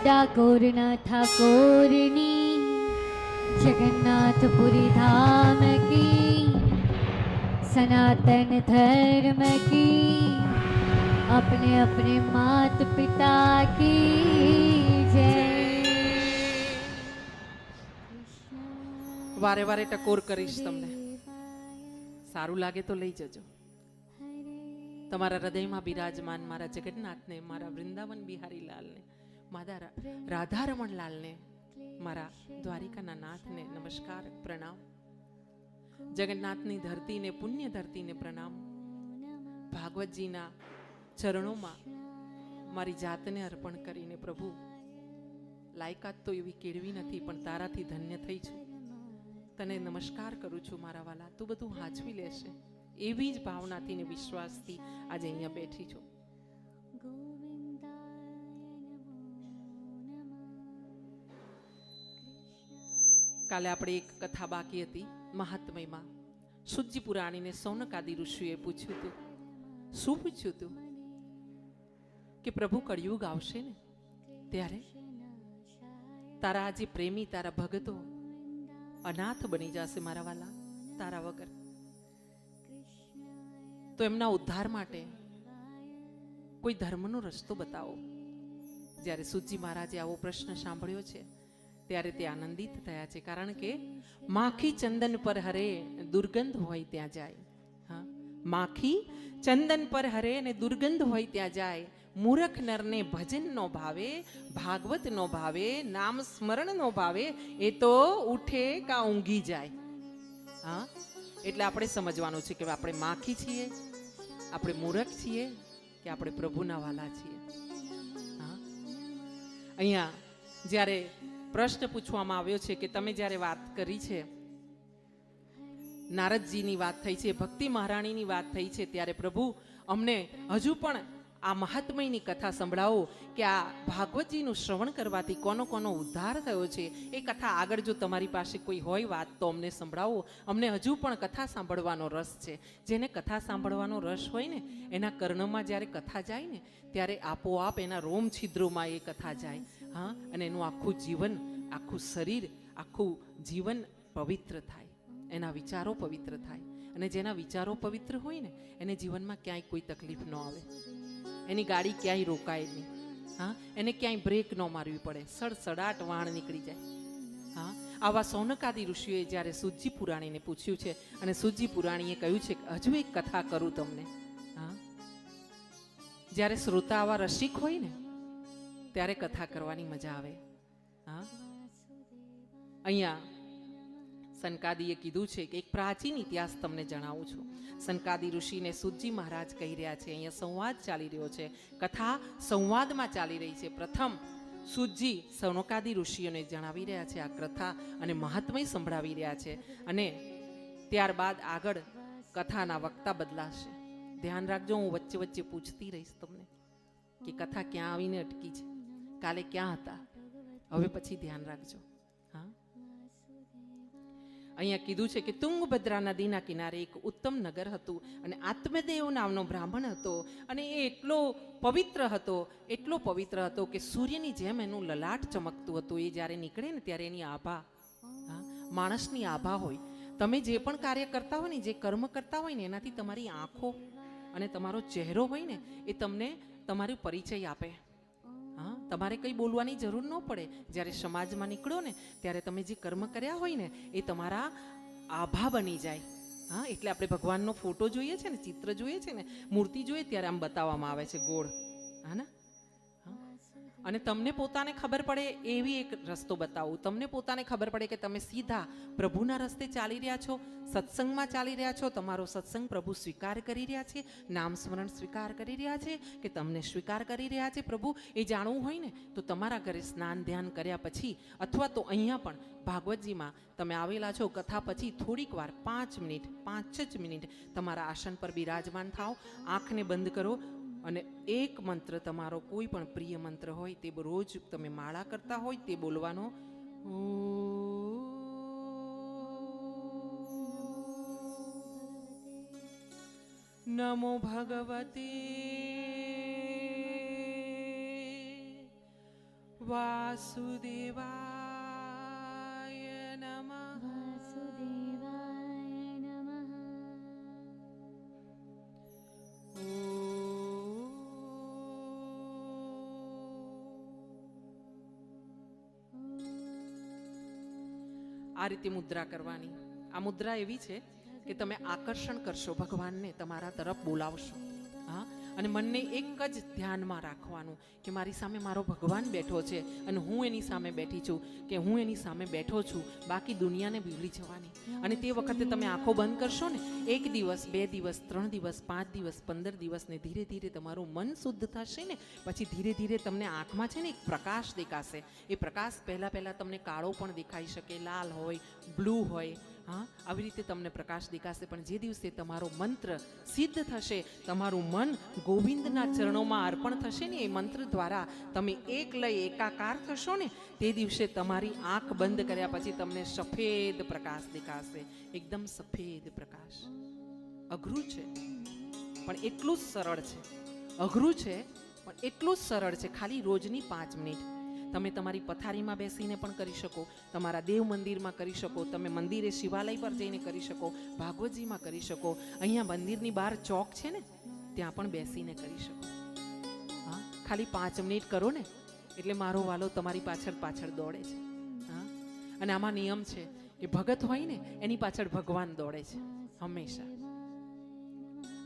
डाकोरनाथ ठाकोरनी जगन्नाथपुरी धाम की सनातन धर्म की अपने अपने मात पिता की जय। વારે વારે ટકોર કરીશ, તમને સારું લાગે તો લઈ જજો. તમારા હૃદયમાં બિરાજમાન મારા જગન્નાથને, મારા વૃંદાવન બિહારી લાલને, મારા રાધારમણ લાલને, મારા દ્વારિકાના નાથને નમસ્કાર, પ્રણામ. જગન્નાથની ધરતીને, પુણ્ય ધરતીને પ્રણામ. ભાગવતજીના ચરણોમાં મારી જાતને અર્પણ કરીને, પ્રભુ લાયકાત તો એવી કેળવી નથી, પણ તારાથી ધન્ય થઈ છું. તને નમસ્કાર કરું છું મારા વાલા, તું બધું હાચવી લેશે એવી જ ભાવનાથી ને વિશ્વાસથી આજે અહીંયા બેઠી છું. કાલે આપણે એક કથા બાકી હતી મહાત્મયમાં. શુદ્જી પુરાણીને સૌનકાદી ઋષિએ પૂછ્યું હતું. શું પૂછ્યું હતું? કે પ્રભુ કળિયુગ આવશે ને ત્યારે તારા આજે પ્રેમી, તારા ભગતો અનાથ બની જશે મારા વાલા, તારા વગર. તો એમના ઉદ્ધાર માટે કોઈ ધર્મનો રસ્તો બતાવો. જ્યારે સુજી મહારાજે આવો પ્રશ્ન સાંભળ્યો છે ત્યારે તે આનંદિત થયા છે. કારણ કે માખી ચંદન પર હરે, દુર્ગંધ હોય ત્યાં જાય. હા, માખી ચંદન પર હરે ને દુર્ગંધ હોય ત્યાં જાય. મૂર્ખ નરને ભજન નો ભાવે, ભાગવત નો ભાવે, નામ સ્મરણ નો ભાવે, એ તો ઉઠે કા ઊંઘી જાય. હા, એટલે આપણે સમજવાનું છે કે આપણે માખી છીએ, આપણે મૂર્ખ છીએ કે આપણે પ્રભુના વાલા છીએ. હા, અહીંયા જ્યારે પ્રશ્ન પૂછવામાં આવ્યો છે કે તમે જ્યારે વાત કરી છે, નારદજીની વાત થઈ છે, ભક્તિ મહારાણીની વાત થઈ છે, ત્યારે પ્રભુ અમને હજુ પણ આ મહાત્મયની કથા સંભળાવો કે આ ભાગવતજીનું શ્રવણ કરવાથી કોનો કોનો ઉદ્ધાર થયો છે. એ કથા આગળ જો તમારી પાસે કોઈ હોય વાત તો અમને સંભળાવો. અમને હજુ પણ કથા સાંભળવાનો રસ છે. જેને કથા સાંભળવાનો રસ હોય ને એના કર્ણમાં જ્યારે કથા જાય ને ત્યારે આપોઆપ એના રોમ છિદ્રોમાં એ કથા જાય. હા, અને એનું આખું જીવન, આખું શરીર, આખું જીવન પવિત્ર થાય, એના વિચારો પવિત્ર થાય. અને જેના વિચારો પવિત્ર હોય ને એને જીવનમાં ક્યાંય કોઈ તકલીફ ન આવે, એની ગાડી ક્યાંય રોકાય નહીં. હા, એને ક્યાંય બ્રેક ન મારવી પડે, સડસડાટ વાણ નીકળી જાય. હા, આવા સૌનકાદી ઋષિઓએ જ્યારે સુજી પુરાણીને પૂછ્યું છે અને સુજી પુરાણીએ કહ્યું છે કે હજુ એક કથા કરું તમને. હા, જ્યારે શ્રોતા આવા રસિક હોય ને ત્યારે કથા કરવાની મજા આવે. હા, અહીંયા સનકાદીએ કીધું છે કે એક પ્રાચીન ઇતિહાસ તમને જણાવું છું. સનકાદી ઋષિને સુજી મહારાજ કહી રહ્યા છે. અહીંયા સંવાદ ચાલી રહ્યો છે, કથા સંવાદમાં ચાલી રહી છે. પ્રથમ સુજી સનકાદી ઋષિઓને જણાવી રહ્યા છે આ કથા અને મહાત્મય સંભળાવી રહ્યા છે. અને ત્યારબાદ આગળ કથાના વક્તા બદલાશે. ધ્યાન રાખજો, હું વચ્ચે વચ્ચે પૂછતી રહીશ તમને કે કથા ક્યાં આવીને અટકી છે, કાલે ક્યાં હતા. હવે પછી ધ્યાન રાખજો. હા, અહીંયા કીધું છે કે તુંગભદ્રા નદીના કિનારે એક ઉત્તમ નગર હતું અને આત્મદેવ નામનો બ્રાહ્મણ હતો. અને એ એટલો પવિત્ર હતો કે સૂર્યની જેમ એનું લલાટ ચમકતું હતું. એ જ્યારે નીકળે ને ત્યારે એની આભા, માણસની આભા હોય. તમે જે પણ કાર્ય કરતા હોય ને, જે કર્મ કરતા હોય ને, એનાથી તમારી આંખો અને તમારો ચહેરો હોય ને એ તમને તમારો પરિચય આપે. હા, તમારે કંઈ બોલવાની જરૂર ન પડે. જ્યારે સમાજમાં નીકળો ને ત્યારે તમે જે કર્મ કર્યા હોય ને એ તમારા આભા બની જાય. હા, એટલે આપણે ભગવાનનો ફોટો જોઈએ છે ને, ચિત્ર જોઈએ છે ને, મૂર્તિ જોઈએ ત્યારે આમ બતાવવામાં આવે છે ગોળ. હા ને, અને તમને પોતાને ખબર પડે એવી એક રસ્તો બતાવું. તમને પોતાને ખબર પડે કે તમે સીધા પ્રભુના રસ્તે ચાલી રહ્યા છો, સત્સંગમાં ચાલી રહ્યા છો, તમારો સત્સંગ પ્રભુ સ્વીકાર કરી રહ્યા છે, નામ સ્મરણ સ્વીકાર કરી રહ્યા છે કે તમને સ્વીકાર કરી રહ્યા છે પ્રભુ, એ જાણવું હોય ને તો તમારા ઘરે સ્નાન ધ્યાન કર્યા પછી અથવા તો અહીંયા પણ ભાગવતજીમાં તમે આવેલા છો, કથા પછી થોડીક વાર 5 મિનિટ 5 જ મિનિટ તમારા આસન પર બિરાજમાન થાઓ, આંખને બંધ કરો અને એક મંત્ર, તમારો કોઈ પણ પ્રિય મંત્ર હોય તે રોજ તમે માળા કરતા હોય તે બોલવાનો. નમો ભગવતે વાસુદેવાય નમઃ. વાસુદેવાય નમઃ. આ રીતે મુદ્રા કરવાની. આ મુદ્રા એવી છે કે તમે આકર્ષણ કરશો ભગવાનને, તમારા તરફ બોલાવશો. હા, અને મનને એક જ ધ્યાનમાં રાખવાનું કે મારી સામે મારો ભગવાન બેઠો છે અને હું એની સામે બેઠી છું, કે હું એની સામે બેઠો છું. બાકી દુનિયાને ભૂલી જવાની. અને તે વખતે તમે આંખો બંધ કરશો ને, 1 દિવસ 2 દિવસ 3 દિવસ 5 દિવસ 15 દિવસ ને ધીરે ધીરે તમારું મન શુદ્ધ થશે ને, પછી ધીરે ધીરે તમને આંખમાં છે ને એક પ્રકાશ દેખાશે. એ પ્રકાશ પહેલા તમને કાળો પણ દેખાઈ શકે, લાલ હોય, બ્લુ હોય. હા, આવી રીતે તમને પ્રકાશ દેખાશે. પણ જે દિવસે તમારો મંત્ર સિદ્ધ થશે, તમારું મન ગોવિંદના ચરણોમાં અર્પણ થશે ને, એ મંત્ર દ્વારા તમે એક લય એકાકાર થશો ને, તે દિવસે તમારી આંખ બંધ કર્યા પછી તમને સફેદ પ્રકાશ દેખાશે. એકદમ સફેદ પ્રકાશ. અઘરું છે પણ એટલું જ સરળ છે. અઘરું છે પણ એટલું જ સરળ છે. ખાલી રોજની 5 મિનિટ તમે તમારી પથારીમાં બેસીને પણ કરી શકો, તમારા દેવ મંદિરમાં કરી શકો, તમે મંદિરે શિવાલય પર જઈને કરી શકો, ભાગવતજીમાં કરી શકો, અહીંયા મંદિરની બહાર ચોક છે ને ત્યાં પણ બેસીને કરી શકો. હા, ખાલી 5 મિનિટ કરો ને એટલે મારો વાલો તમારી પાછળ પાછળ દોડે છે. હા, અને આમાં નિયમ છે કે ભગત હોય ને એની પાછળ ભગવાન દોડે છે હંમેશા.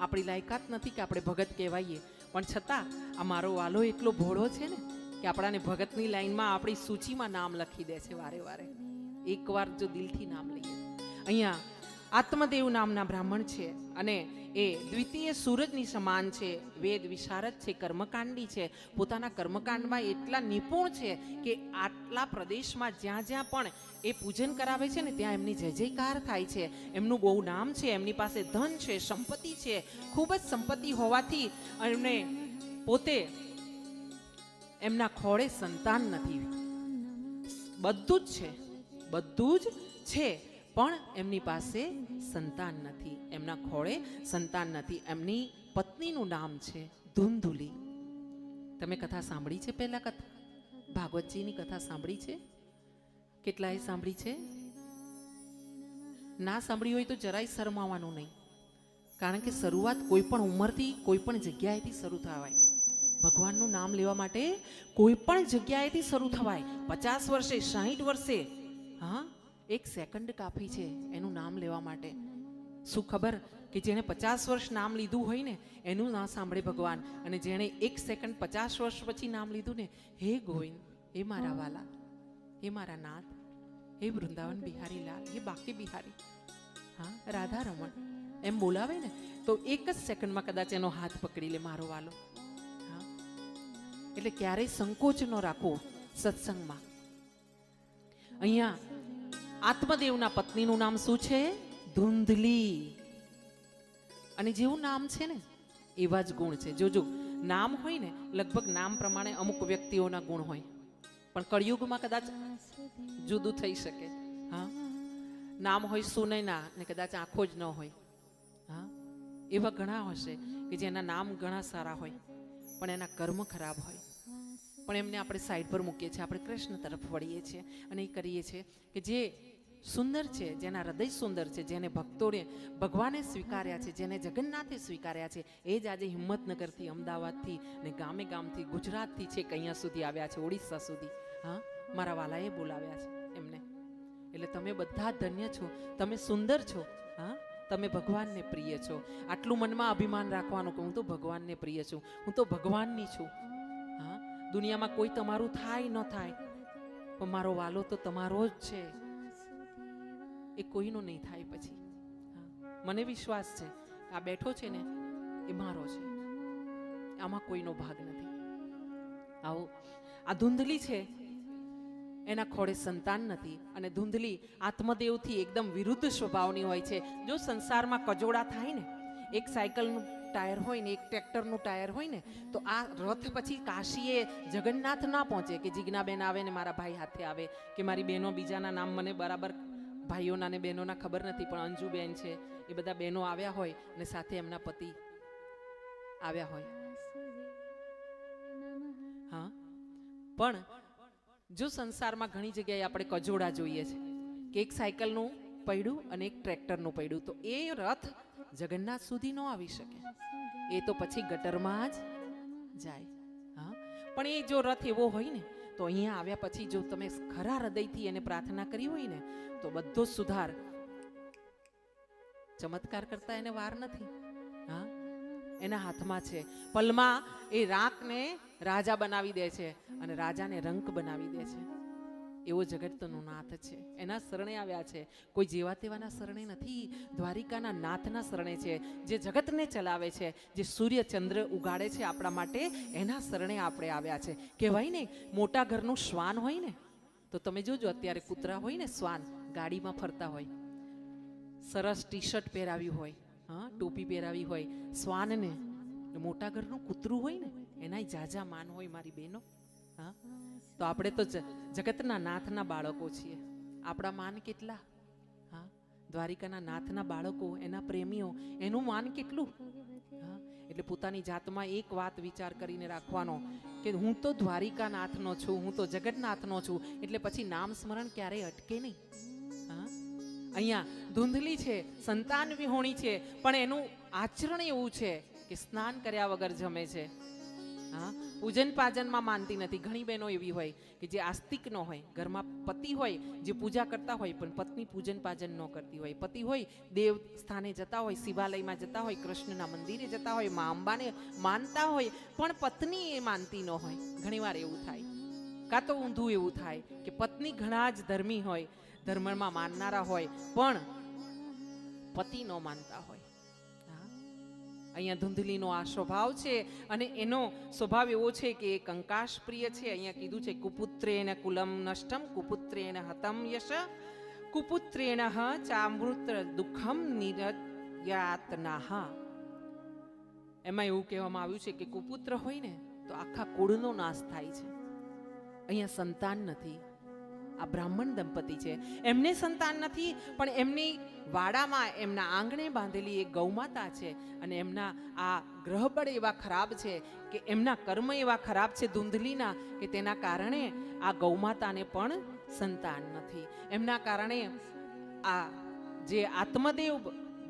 આપણી લાયકાત નથી કે આપણે ભગત કહેવાઈએ, પણ છતાં આ મારો વાલો એટલો ભોળો છે ને કે આપણાને ભગતની લાઈનમાં આપણી સૂચિમાં નામ લખી દે છે વારે વારે. એકવાર જો દિલથી નામ લઈએ. અહીંયા આત્મદેવ નામના બ્રાહ્મણ છે અને એ દ્વિતીય સૂરજની સમાન છે. વેદ વિશારદ છે, કર્મકાંડી છે. પોતાના કર્મકાંડમાં એટલા નિપુણ છે કે આટલા પ્રદેશમાં જ્યાં જ્યાં પણ એ પૂજન કરાવે છે ને ત્યાં એમની જય જયકાર થાય છે. એમનું બહુ નામ છે, એમની પાસે ધન છે, સંપત્તિ છે. ખૂબ જ સંપત્તિ હોવાથી એમને પોતે એમના ખોળે સંતાન નથી. બધું જ છે, બધું જ છે, પણ એમની પાસે સંતાન નથી. એમના ખોળે સંતાન નથી. એમની પત્નીનું નામ છે ધુંધુલી. તમે કથા સાંભળી છે? પહેલા કથા ભાગવતજીની કથા સાંભળી છે? કેટલાએ સાંભળી છે? ના સાંભળી હોય તો જરાય શરમાવાનું નહીં, કારણ કે શરૂઆત કોઈ પણ ઉંમરથી કોઈ પણ જગ્યાએથી શરૂ થવાય. ભગવાનનું નામ લેવા માટે કોઈ પણ જગ્યાએથી શરૂ થવાય. 50 વર્ષે 60 વર્ષે, હા, 1 સેકન્ડ કાફી છે એનું નામ લેવા માટે. શું ખબર કે જેણે 50 વર્ષ નામ લીધું હોય ને એનું ના સાંભળે ભગવાન, અને જેણે 1 સેકન્ડ 50 વર્ષ પછી નામ લીધું ને, હે ગોવિંદ, હે મારા વાલા, હે મારા નાથ, હે વૃંદાવન બિહારી લાલ, હે બાકી બિહારી, હા, રાધા રમણ એમ બોલાવે ને તો 1 જ સેકન્ડમાં કદાચ એનો હાથ પકડી લે મારો વાલો. એટલે ક્યારેય સંકોચ ન રાખો સત્સંગમાં. અહીંયા આત્મદેવના પત્નીનું નામ શું છે? ધુંધલી. અને જેવું નામ છે ને એવા જ ગુણ છે. જોજો, નામ હોય ને લગભગ નામ પ્રમાણે અમુક વ્યક્તિઓના ગુણ હોય, પણ કળિયુગમાં કદાચ જુદું થઈ શકે. હા, નામ હોય સુનૈના ને કદાચ આંખો જ ન હોય. હા, એવા ઘણા હશે કે જેના નામ ઘણા સારા હોય પણ એના કર્મ ખરાબ હોય. પણ એમને આપણે સાઈડ પર મૂકીએ છીએ, આપણે કૃષ્ણ તરફ વળીએ છીએ અને એ કરીએ છીએ કે જે સુંદર છે, જેના હૃદય સુંદર છે, જેને ભક્તોને ભગવાને સ્વીકાર્યા છે, જેને જગન્નાથે સ્વીકાર્યા છે, એ જ આજે હિંમતનગરથી, અમદાવાદથી ને ગામે ગામથી, ગુજરાતથી છેક અહીંયા સુધી આવ્યા છે, ઓડિશા સુધી. હા, મારા વાલાએ બોલાવ્યા છે એમને. એટલે તમે બધા ધન્ય છો, તમે સુંદર છો. હા, તમે ભગવાનને પ્રિય છો. આટલું મનમાં અભિમાન રાખવાનું કે હું તો ભગવાનને પ્રિય છું, હું તો ભગવાનની છું. હા, દુનિયામાં કોઈ તમારું થાય ન થાય, પણ મારો વાલો તો તમારો જ છે, એ કોઈનો નહીં થાય પછી. હા, મને વિશ્વાસ છે આ બેઠો છે ને એ મારો છે, આમાં કોઈનો ભાગ નથી. આવો આ ધુંધલી છે, એના ખોળે સંતાન નથી, અને ધુંધલી આત્મદેવથી એકદમ વિરુદ્ધ સ્વભાવની હોય છે. જો સંસારમાં કજોડા થાય ને, એક સાયકલનું ટાયર હોય ને એક ટ્રેક્ટરનું ટાયર હોય ને, તો આ રથ પછી કાશીએ જગન્નાથ ના પહોંચે કે જીજ્ઞાબેન આવે ને મારા ભાઈ હાથે આવે, કે મારી બહેનો, બીજાના નામ મને બરાબર ભાઈઓના ને બહેનોના ખબર નથી, પણ અંજુબેન છે, એ બધા બહેનો આવ્યા હોય અને સાથે એમના પતિ આવ્યા હોય. હા, પણ જો સંસારમાં ઘણી જગ્યાએ આપણે કજોડા જોઈએ છે કે એક સાયકલનું પૈડું અને એક ટ્રેક્ટરનું પૈડું, તો એ રથ જગન્નાથ સુધી ન આવી શકે, એ તો પછી ગટરમાં જ જાય. હા, પણ એ જો રથ એવો હોય ને તો અહીંયા આવ્યા પછી જો તમે ખરા હૃદયથી એને પ્રાર્થના કરી હોય ને તો બધો જ સુધાર. ચમત્કાર કરતા એને વાર નથી. હા, એના હાથમાં છે. પલમાં એ રાંકને રાજા બનાવી દે છે અને રાજાને રંક બનાવી દે છે. એવો જગતનો નાથ છે. એના શરણે આવ્યા છે. કોઈ જેવા તેવાના શરણે નથી, દ્વારિકાના નાથના શરણે છે, જે જગતને ચલાવે છે, જે સૂર્ય ચંદ્ર ઉગાડે છે આપણા માટે, એના શરણે આપણે આવ્યા છે. કહેવાય ને મોટા ઘરનું શ્વાન હોય ને, તો તમે જોજો અત્યારે કૂતરા હોય ને, શ્વાન ગાડીમાં ફરતા હોય, સરસ ટી શર્ટ પહેરાવ્યું હોય, હા, ટોપી પહેરાવી હોય શ્વાનને, મોટા ઘરનું કૂતરું હોય ને એના જાજા માન હોય મારી બહેનો. હા, તો આપણે તો જગતના નાથના બાળકો છીએ. આપણા માન કેટલા? હા, દ્વારિકાના નાથના બાળકો, એના પ્રેમીઓ, એનું માન કેટલું? હા, એટલે પોતાની જાતમાં એક વાત વિચાર કરીને રાખવાનો કે હું તો દ્વારિકા નાથનો છું, હું તો જગન્નાથનો છું, એટલે પછી નામ સ્મરણ ક્યારેય અટકે નહીં. હા, અહીંયા ધૂંધલી છે, સંતાન વિહોણી છે, પણ એનું આચરણ એવું છે કે સ્નાન કર્યા વગર જમે છે. હા, પૂજન પાજનમાં માનતી નથી. ઘણી બહેનો એવી હોય કે જે આસ્તિક ન હોય, ઘરમાં પતિ હોય જે પૂજા કરતા હોય પણ પત્ની પૂજન પાજન ન કરતી હોય. પતિ હોય દેવ સ્થાને જતા હોય, શિવાલયમાં જતા હોય, કૃષ્ણના મંદિરે જતા હોય, મા અંબાને માનતા હોય, પણ પત્ની એ માનતી ન હોય. ઘણીવાર એવું થાય. કાં તો ઊંધું એવું થાય કે પત્ની ઘણા જ ધર્મી હોય, ધર્મમાં માનનારા હોય, પણ પતિ ન માનતા હોય. અહીંયા ધૂંધલીનો આ સ્વભાવ છે અને એનો સ્વભાવ એવો છે કે એ કંકાશ પ્રિય છે. અહીંયા કીધું છે કુપુત્રેણ કુલમ નષ્ટમ કુપુત્રેણ હતમ યશ કુપુત્રેણ ચામૃત દુઃખમ નિરયાતનાહ. એમાં એવું કહેવામાં આવ્યું છે કે કુપુત્ર હોય ને તો આખા કુળનો નાશ થાય છે. અહીંયા સંતાન નથી. આ બ્રાહ્મણ દંપતી છે, એમને સંતાન નથી, પણ એમની વાડામાં એમના આંગણે બાંધેલી એક ગૌમાતા છે અને એમના આ ગ્રહબળ એવા ખરાબ છે કે એમના કર્મ એવા ખરાબ છે ધૂંધલીના કે તેના કારણે આ ગૌમાતાને પણ સંતાન નથી. એમના કારણે આ જે આત્મદેવ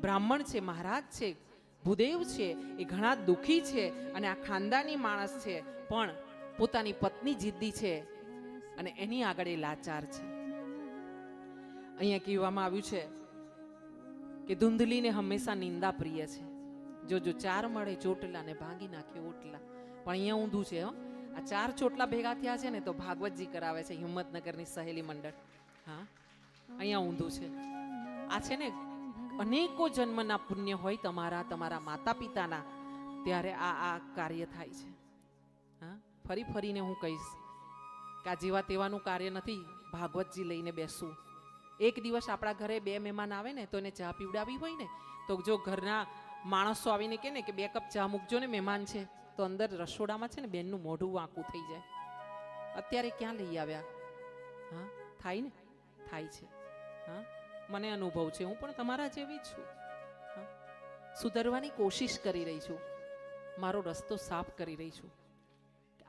બ્રાહ્મણ છે, મહારાજ છે, ભૂદેવ છે, એ ઘણા દુઃખી છે અને આ ખાનદાની માણસ છે, પણ પોતાની પત્ની જિદ્દી છે અને એની આગળ એ લાચાર છે. અહીંયા કહેવામાં આવ્યું છે કે ધૂંધલીને હંમેશા નિંદા પ્રિય છે. જો ચાર મળે ચોટલા ને ભાંગી નાખે ઓટલા. પણ અહીંયા ઊંધું છે. આ ચાર ચોટલા ભેગા થયા છે ને તો ભાગવતજી કરાવે છે, હિંમતનગરની સહેલી મંડળ. હા, અહીંયા ઊંધું છે. આ છે ને અનેકો જન્મના પુણ્ય હોય તમારા માતા પિતાના, ત્યારે આ કાર્ય થાય છે. હા, ફરીને હું કહીશ કે આ જેવા તેવાનું કાર્ય નથી ભાગવતજી લઈને બેસવું. એક દિવસ આપણા ઘરે 2 મહેમાન આવે ને તો એને ચા પીવડાવી હોય ને તો જો ઘરના માણસો આવીને કહે ને કે 2 કપ ચા મૂકજો ને મહેમાન છે, તો અંદર રસોડામાં છે ને બેનનું મોઢું વાંકું થઈ જાય. અત્યારે ક્યાં લઈ આવ્યા? હા, થાય ને, થાય છે. હા, મને અનુભવ છે, હું પણ તમારા જેવી જ છું. હા, સુધરવાની કોશિશ કરી રહી છું, મારો રસ્તો સાફ કરી રહી છું.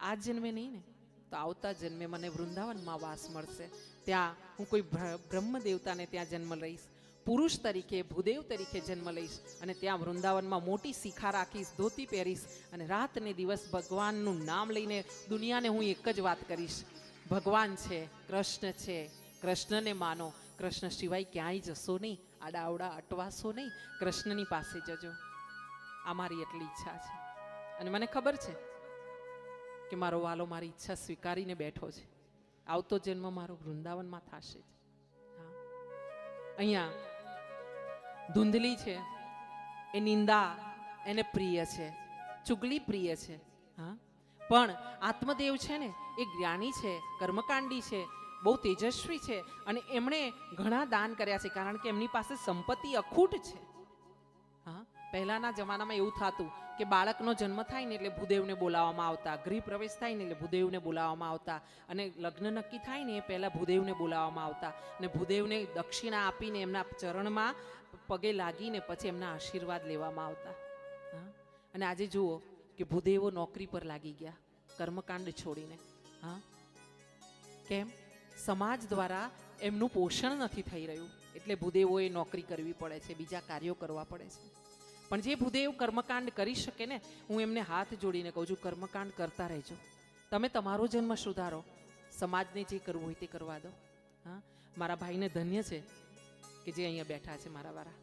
આ જન્મે નહીં ને તો આવતા જન્મે મને વૃંદાવનમાં વાસ મળશે. ત્યાં હું કોઈ બ્રહ્મ દેવતાને ત્યાં જન્મ લઈશ, પુરુષ તરીકે, ભૂદેવ તરીકે જન્મ લઈશ અને ત્યાં વૃંદાવનમાં મોટી શિખા રાખીશ, ધોતી પહેરીશ અને રાત ને દિવસ ભગવાનનું નામ લઈને દુનિયાને હું એક જ વાત કરીશ, ભગવાન છે, કૃષ્ણ છે, કૃષ્ણને માનો, કૃષ્ણ સિવાય ક્યાંય જશો નહીં, આડાવડા અટવાશો નહીં, કૃષ્ણની પાસે જજો. આ મારી એટલી ઈચ્છા છે અને મને ખબર છે કે મારો વાલો મારી ઈચ્છા સ્વીકારીને બેઠો છે. આવતો જન્મ મારો વૃંદાવનમાં થશે જ. હા, અહીંયા ધૂંધલી છે, એ નિંદા એને પ્રિય છે, ચુગલી પ્રિય છે. હા, પણ આત્મદેવ છે ને એ જ્ઞાની છે, કર્મકાંડી છે, બહુ તેજસ્વી છે અને એમણે ઘણા દાન કર્યા છે કારણ કે એમની પાસે સંપત્તિ અખૂટ છે. હા, પહેલાના જમાનામાં એવું થતું કે બાળકનો જન્મ થાય ને એટલે ભૂદેવને બોલાવવામાં આવતા, ગૃહ પ્રવેશ થાય ને એટલે ભૂદેવને બોલાવવામાં આવતા અને લગ્ન નક્કી થાય ને એ પહેલાં ભૂદેવને બોલાવવામાં આવતા અને ભૂદેવને દક્ષિણા આપીને એમના ચરણમાં પગે લાગીને પછી એમના આશીર્વાદ લેવામાં આવતા. હા, અને આજે જુઓ કે ભૂદેવો નોકરી પર લાગી ગયા કર્મકાંડ છોડીને. હા, કેમ? સમાજ દ્વારા એમનું પોષણ નથી થઈ રહ્યું, એટલે ભૂદેવોએ નોકરી કરવી પડે છે, બીજા કાર્યો કરવા પડે છે. પણ જે ભૂદેવ કર્મકાંડ કરી શકે ને, હું એમને હાથ જોડીને કહું છું, કર્મકાંડ કરતા રહેજો. તમે તમારો જન્મ સુધારો, સમાજને જે કરવું હોય તે કરવા દો. હા, મારા ભાઈને ધન્ય છે કે જે અહીંયા બેઠા છે, મારા વાળા.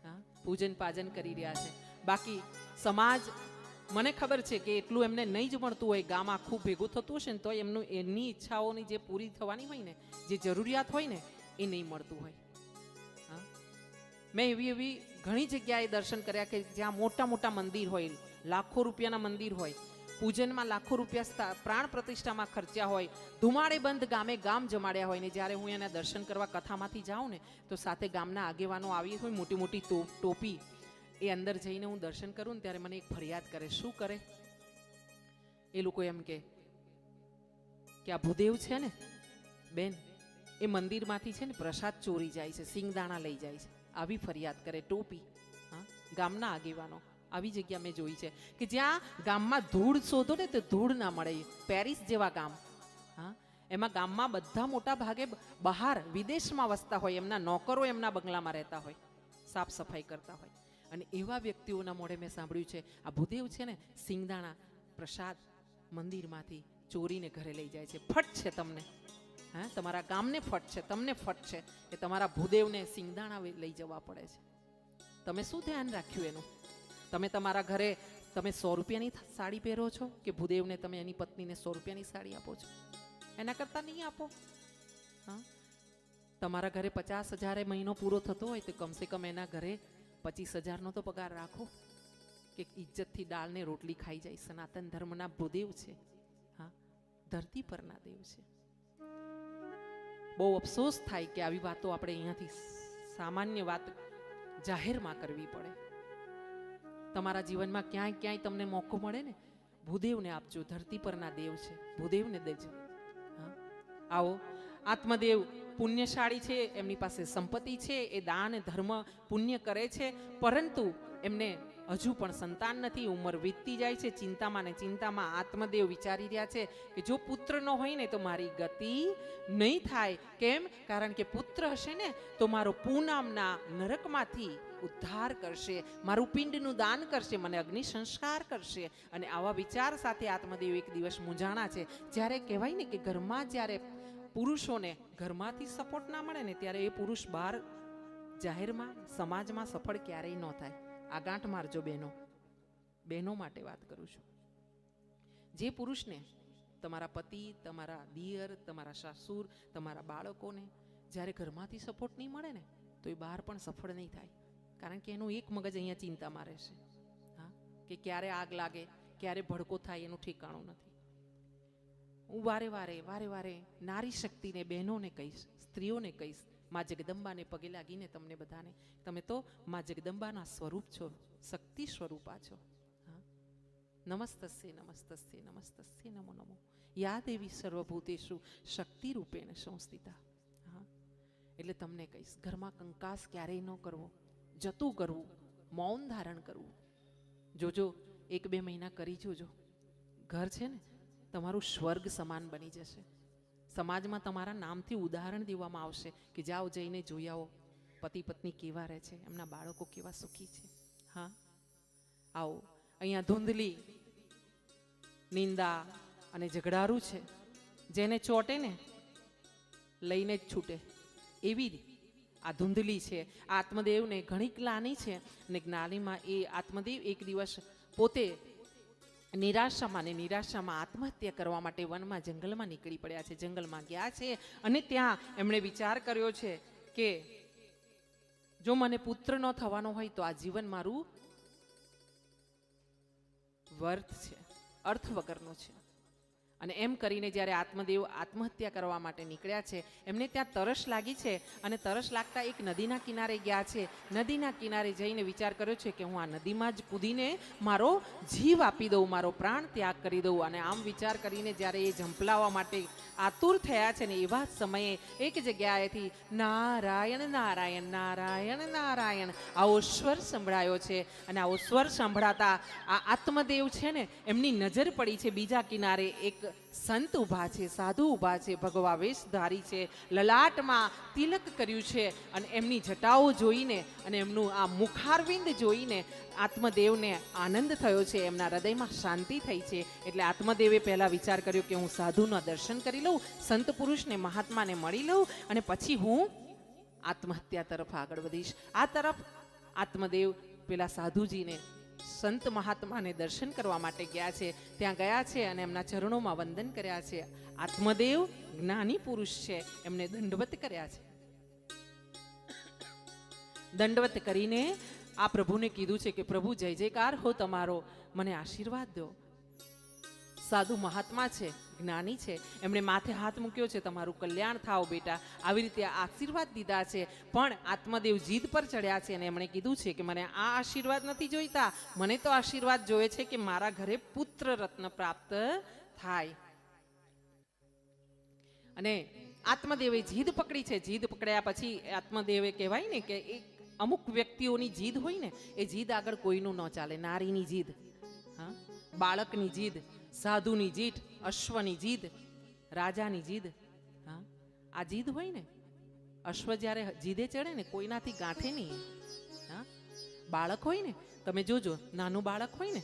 હા, પૂજન પાજન કરી રહ્યા છે. બાકી સમાજ, મને ખબર છે કે એટલું એમને નહીં જ મળતું હોય, ગામ આખું ભેગું થતું હશે ને તો એમનું એમની ઈચ્છાઓની જે પૂરી થવાની હોય ને, જે જરૂરિયાત હોય ને, એ નહીં મળતું હોય. હા, મેં એવી ઘણી જગ્યાએ દર્શન કર્યા કે જ્યાં મોટા મોટા મંદિર હોય, લાખો રૂપિયાના મંદિર હોય, પૂજનમાં લાખો રૂપિયા પ્રાણ પ્રતિષ્ઠામાં ખર્ચ્યા હોય, ધુમાડે બંધ ગામે ગામ જમાડ્યા હોય ને, જ્યારે હું એના દર્શન કરવા કથામાંથી જાઉં ને તો સાથે ગામના આગેવાનો આવી હોય, મોટી મોટી ટોપી, એ અંદર જઈને હું દર્શન કરું ને ત્યારે મને એક ફરિયાદ કરે. શું કરે? એ લોકો એમ કે આ ભૂદેવ છે ને બેન, એ મંદિરમાંથી છે ને પ્રસાદ ચોરી જાય છે, સિંગદાણા લઈ જાય છે, આવી ફરિયાદ કરે ટોપી. હા, ગામના આગેવાનો. આવી જગ્યા મેં જોઈ છે કે જ્યાં ગામમાં ધૂળ શોધો ને તો ધૂળ ના મળે. પેરિસ જેવા ગામ, હા, એમાં ગામમાં બધા મોટા ભાગે બહાર વિદેશમાં વસતા હોય, એમના નોકરો એમના બંગલામાં રહેતા હોય, સાફ સફાઈ કરતા હોય. અને એવા વ્યક્તિઓના મોઢે મેં સાંભળ્યું છે આ ભૂદેવ છે ને સિંગદાણા પ્રસાદ મંદિરમાંથી ચોરીને ઘરે લઈ જાય છે. ફટ છે તમને, હા, તમારા ગામને ફટ છે, તમને ફટ છે કે તમારા ભૂદેવને સિંગદાણા લઈ જવા પડે છે. તમે શું ધ્યાન રાખ્યું એનું? તમે તમારા ઘરે તમે 100 રૂપિયાની સાડી પહેરો છો કે ભૂદેવને તમે એની પત્નીને 100 રૂપિયાની સાડી આપો છો? એના કરતાં નહીં આપો. હા, તમારા ઘરે 50,000 મહિનો પૂરો થતો હોય તો કમસે કમ એના ઘરે 25,000નો તો પગાર રાખો કે ઇજ્જતથી દાળને રોટલી ખાઈ જાય. સનાતન ધર્મના ભૂદેવ છે. હા, ધરતી પરના દેવ છે. બહુ અફસોસ થાય કે આવી વાતો આપણે અહીંયાથી સામાન્ય વાત જાહેરમાં કરવી પડે. તમારા જીવનમાં ક્યાંય ક્યાંય તમને મોકો મળે ને, ભૂદેવને આપજો. ધરતી પરના દેવ છે, ભૂદેવને દેજો. હા, આવો. આત્મદેવ પુણ્યશાળી છે, એમની પાસે સંપત્તિ છે, એ દાન ધર્મ પુણ્ય કરે છે, પરંતુ એમને હજુ પણ સંતાન નથી. ઉંમર વીતતી જાય છે, ચિંતામાં ને ચિંતામાં આત્મદેવ વિચારી રહ્યા છે કે જો પુત્ર ન હોય ને તો મારી ગતિ નહીં થાય. કેમ? કારણ કે પુત્ર હશે ને તો મારો પૂનમના નરકમાંથી ઉદ્ધાર કરશે, મારું પિંડનું દાન કરશે, મને અગ્નિ સંસ્કાર કરશે. અને આવા વિચાર સાથે આત્મદેવ એક દિવસ મૂંઝાણા છે. જ્યારે કહેવાય ને કે ઘરમાં જ્યારે પુરુષોને ઘરમાંથી સપોર્ટ ના મળે ને ત્યારે એ પુરુષ બહાર જાહેરમાં સમાજમાં સફળ ક્યારેય ન થાય. આ ગાંઠ મારજો બહેનો માટે વાત કરું છું. જે પુરુષને તમારા પતિ, તમારા દિયર, તમારા સાસુર, તમારા બાળકોને જ્યારે ઘરમાંથી સપોર્ટ નહીં મળે ને તો એ બહાર પણ સફળ નહીં થાય. કારણ કે એનું એક મગજ અહીંયા ચિંતામાં રહેશે. હા, કે ક્યારે આગ લાગે, ક્યારે ભડકો થાય એનું ઠેકાણું નથી. હું વારે વારે નારી શક્તિને, બહેનોને કહીશ, સ્ત્રીઓને કહીશ, મા જગદંબાને પગે લાગીને તમને બધાને, તમે તો મા જગદંબાના સ્વરૂપ છો, શક્તિ સ્વરૂપા છો. હા, નમસ્તસ્ય નમસ્તસ્ય નમસ્તસ્ય નમો નમો યા દેવી સર્વભૂતેષુ શક્તિ રૂપેણ સંસ્થિતા. હા, એટલે તમને કહીશ, ઘરમાં કંકાસ ક્યારેય ન કરવો, જતું કરવું, મૌન ધારણ કરવું. જોજો 1-2 મહિના કરી જોજો, ઘર છે ને તમારું સ્વર્ગ સમાન બની જશે. સમાજમાં તમારા નામથી ઉદાહરણ દેવામાં આવશે કે જાઓ જઈને જોઈ આવો પતિ પત્ની કેવા રહે છે, એમના બાળકો કેવા સુખી છે. હા, આવો. અહીંયા ધૂંધલી નિંદા અને ઝઘડારું છે, જેને ચોટે ને લઈને જ છૂટે એવી આ ધૂંધલી છે. આત્મદેવને ઘણી ગ્લાની છે અને જ્ઞાનીમાં એ આત્મદેવ એક દિવસ પોતે નિરાશામાં આત્મહત્યા કરવા માટે વનમાં જંગલમાં નીકળી પડ્યા છે. જંગલમાં ગયા છે અને ત્યાં એમણે વિચાર કર્યો છે કે જો મને પુત્ર ન થવાનો હોય તો આ જીવન મારું વ્યર્થ છે, અર્થ વગરનો છે. અને એમ કરીને જ્યારે આત્મદેવ આત્મહત્યા કરવા માટે નીકળ્યા છે, એમને ત્યાં તરસ લાગી છે અને તરસ લાગતા એક નદીના કિનારે ગયા છે. નદીના કિનારે જઈને વિચાર કર્યો છે કે હું આ નદીમાં જ કૂદીને મારો જીવ આપી દઉં, મારો પ્રાણ ત્યાગ કરી દઉં. અને આમ વિચાર કરીને જ્યારે એ ઝંપલાવવા માટે આતુર થયા છે ને એવા સમયે એક જગ્યાએથી નારાયણ નારાયણ નારાયણ નારાયણ આવો સ્વર સંભળાયો છે. અને આવો સ્વર સંભળાતા આ આત્મદેવ છે ને એમની નજર પડી છે બીજા કિનારે એક સંત ઊભા છે, સાધુ ઊભા છે, ભગવા વેશ ધારી છે, લલાટમાં તિલક કર્યું છે, અને એમની જટાઓ જોઈને અને એમનું આ મુખારવિંદ જોઈને આત્મદેવને આનંદ થયો છે, એમના હૃદયમાં શાંતિ થઈ છે. એટલે આત્મદેવે પહેલા વિચાર કર્યો કે હું સાધુના દર્શન કરી લઉં, સંત પુરુષને મહાત્માને મળી લઉં, અને પછી હું આત્મહત્યા તરફ આગળ વધીશ. આ તરફ આત્મદેવ પેલા સાધુજીને, સંત મહાત્માને દર્શન કરવા માટે ગયા છે. ત્યાં ગયા છે અને એમના ચરણોમાં વંદન કર્યા છે. આત્મદેવ જ્ઞાની પુરુષ છે, એમને દંડવત કર્યા છે. દંડવત કરીને આ પ્રભુને કીધું છે કે પ્રભુ જય જયકાર હો તમારો, મને આશીર્વાદ દો. સાધુ મહાત્મા છે, જ્ઞાની છે, એમણે માથે હાથ મૂક્યો છે, તમારું કલ્યાણ થાવ બેટા, આવી રીતે આશીર્વાદ દીધા છે. પણ આત્મદેવ જીદ પર ચડ્યા છે અને એમણે કીધું છે કે મને આ આશીર્વાદ નથી જોઈતા, મને તો આશીર્વાદ જોઈએ છે કે મારા ઘરે પુત્ર રત્ન પ્રાપ્ત થાય. અને આત્મદેવે જીદ પકડી છે. જીદ પકડ્યા પછી આત્મદેવે કહેવાય ને કે એક અમુક વ્યક્તિઓની જીદ હોય ને, એ જીદ આગળ કોઈનું ન ચાલે. નારીની જીદ, હા, બાળકની જીદ, સાધુની જીદ, અશ્વની જીદ, રાજાની જીદ, હા, આ જીદ હોય ને, અશ્વ જ્યારે જીદે ચડે ને કોઈનાથી ગાંઠે નહીં. હા, બાળક હોય ને, તમે જોજો, નાનું બાળક હોય ને,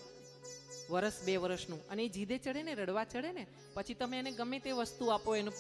વર્ષ 2 વર્ષનું, અને એ જીદે ચડે ને, રડવા ચડે ને, પછી તમે એને ગમે તે વસ્તુ આપો, એનું